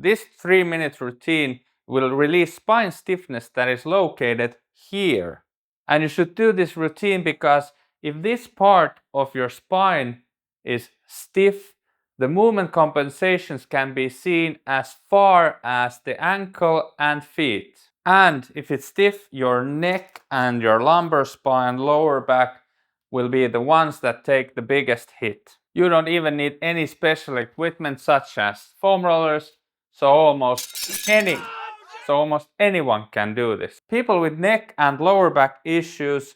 This 3-minute routine will release spine stiffness that is located here. And you should do this routine because if this part of your spine is stiff, the movement compensations can be seen as far as the ankle and feet. And if it's stiff, your neck and your lumbar spine, lower back will be the ones that take the biggest hit. You don't even need any special equipment such as foam rollers, so almost anyone can do this. People with neck and lower back issues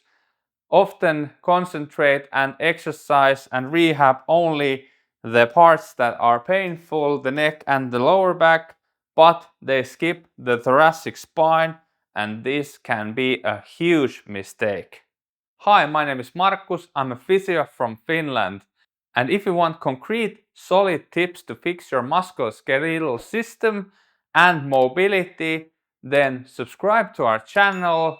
often concentrate and exercise and rehab only the parts that are painful, the neck and the lower back, but they skip the thoracic spine, and this can be a huge mistake. Hi, my name is Markus, I'm a physio from Finland, and if you want concrete, solid tips to fix your musculoskeletal system and mobility, then subscribe to our channel.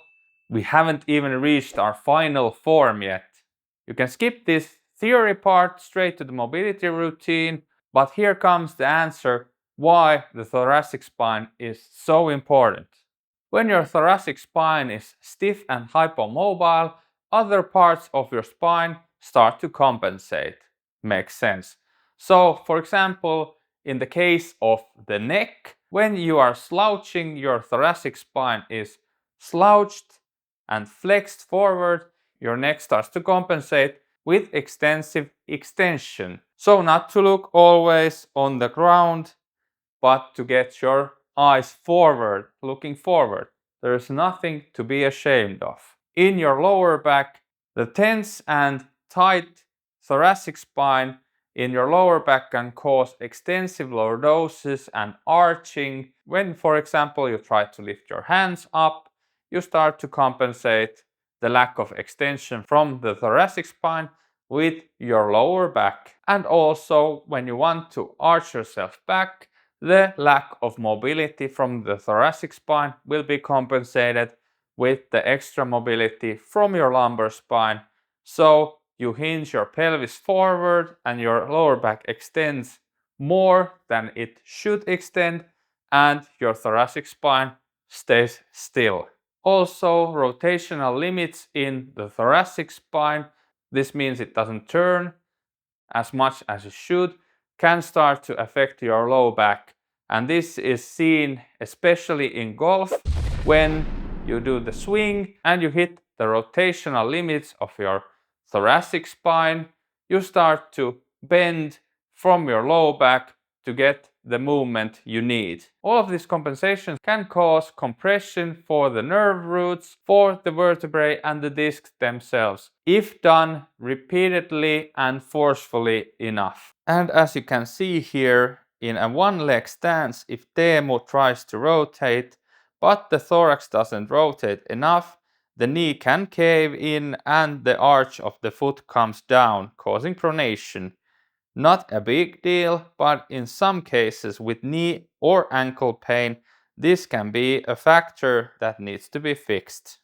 We haven't even reached our final form yet. You can skip this theory part straight to the mobility routine, but here comes the answer why the thoracic spine is so important. When your thoracic spine is stiff and hypomobile, other parts of your spine start to compensate. Makes sense. So, for example, in the case of the neck, when you are slouching, your thoracic spine is slouched and flexed forward, your neck starts to compensate with extensive extension. So not to look always on the ground, but to get your eyes forward, looking forward. There is nothing to be ashamed of. In your lower back, the tense and tight thoracic spine in your lower back can cause extensive lordosis and arching. When, for example, you try to lift your hands up, you start to compensate the lack of extension from the thoracic spine with your lower back. And also, when you want to arch yourself back, the lack of mobility from the thoracic spine will be compensated with the extra mobility from your lumbar spine. So you hinge your pelvis forward and your lower back extends more than it should extend, and your thoracic spine stays still. Also, rotational limits in the thoracic spine, this means it doesn't turn as much as it should, can start to affect your low back. And this is seen especially in golf when you do the swing and you hit the rotational limits of your thoracic spine, you start to bend from your low back to get the movement you need. All of these compensations can cause compression for the nerve roots, for the vertebrae and the discs themselves, if done repeatedly and forcefully enough. And as you can see here, in a one-leg stance, if Teemu tries to rotate, but the thorax doesn't rotate enough, the knee can cave in and the arch of the foot comes down, causing pronation. Not a big deal, but in some cases with knee or ankle pain, this can be a factor that needs to be fixed.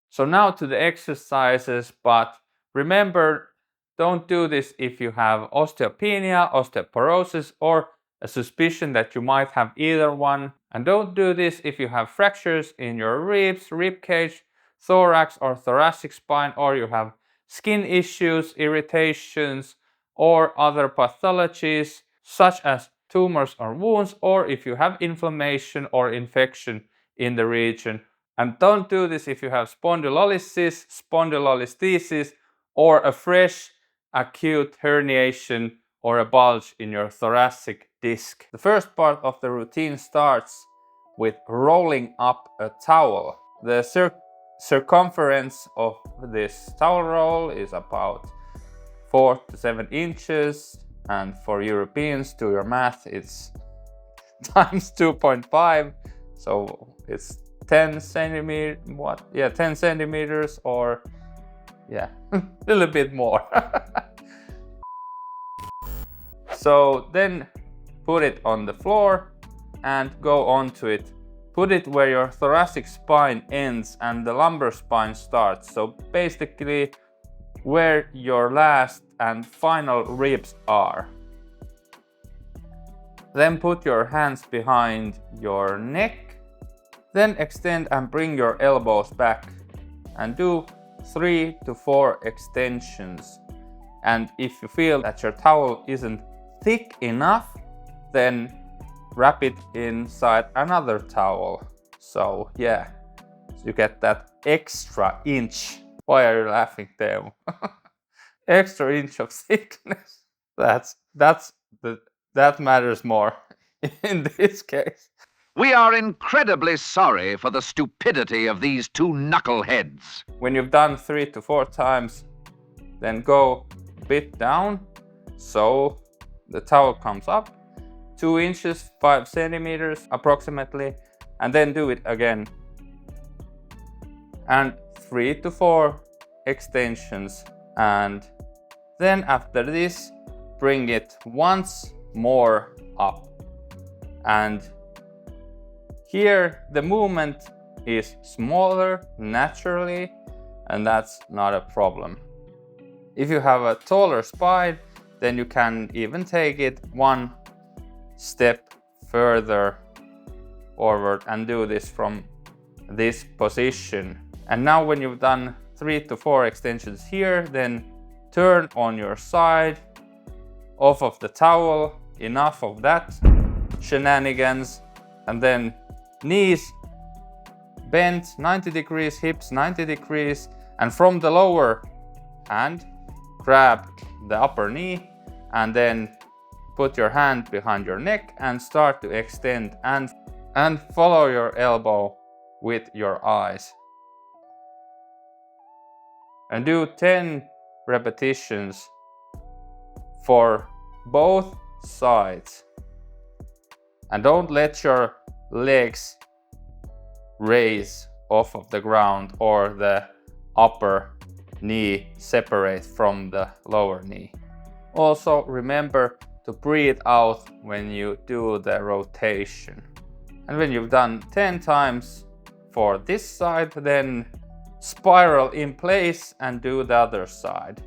So now to the exercises, but remember, don't do this if you have osteopenia, osteoporosis, or a suspicion that you might have either one. And don't do this if you have fractures in your ribs, rib cage, thorax or thoracic spine, or you have skin issues, irritations, or other pathologies such as tumors or wounds, or if you have inflammation or infection in the region. And don't do this if you have spondylolysis, spondylolisthesis, or a fresh acute herniation or a bulge in your thoracic disc. The first part of the routine starts with rolling up a towel. The circumference of this towel roll is about 4 to 7 inches, and for Europeans, do your math, it's times 2.5, so it's 10 centimeters, 10 centimeters, or a little bit more. So then put it on the floor and go onto it. Put it where your thoracic spine ends and the lumbar spine starts. So basically where your last and final ribs are. Then put your hands behind your neck. Then extend and bring your elbows back and do 3 to 4 extensions. And if you feel that your towel isn't thick enough, then wrap it inside another towel. So yeah, so you get that extra inch. Why are you laughing, Teemu? Extra inch of thickness. That matters more in this case. We are incredibly sorry for the stupidity of these two knuckleheads. When you've done 3 to 4 times, then go a bit down so the towel comes up 2 inches, 5 centimeters approximately, and then do it again. And 3 to 4 extensions, and then after this, bring it once more up. And here the movement is smaller naturally, and that's not a problem. If you have a taller spine, then you can even take it one step further forward and do this from this position. And now when you've done 3 to 4 extensions here, then turn on your side, off of the towel, enough of that shenanigans, and then knees bent 90 degrees, hips 90 degrees, and from the lower hand, grab the upper knee and then put your hand behind your neck and start to extend and follow your elbow with your eyes. And do 10 repetitions for both sides. And don't let your legs raise off of the ground or the upper knee separate from the lower knee. Also remember to breathe out when you do the rotation. And when you've done 10 times for this side, then spiral in place and do the other side.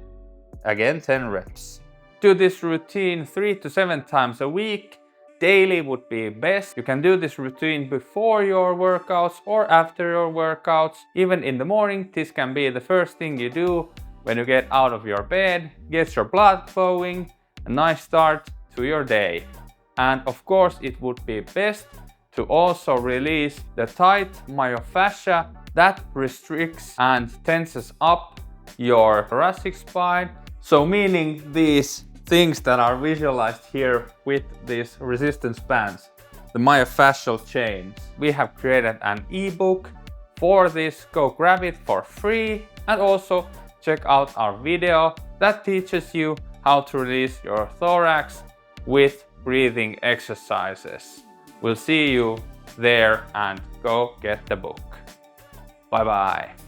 Again, 10 reps. Do this routine 3 to 7 times a week. Daily would be best. You can do this routine before your workouts or after your workouts. Even in the morning, this can be the first thing you do when you get out of your bed. Get your blood flowing, a nice start to your day. And of course, it would be best to also release the tight myofascia that restricts and tenses up your thoracic spine. So meaning these things that are visualized here with these resistance bands, the myofascial chains. We have created an ebook for this. Go grab it for free and also check out our video that teaches you how to release your thorax with breathing exercises. We'll see you there and go get the book. Bye bye.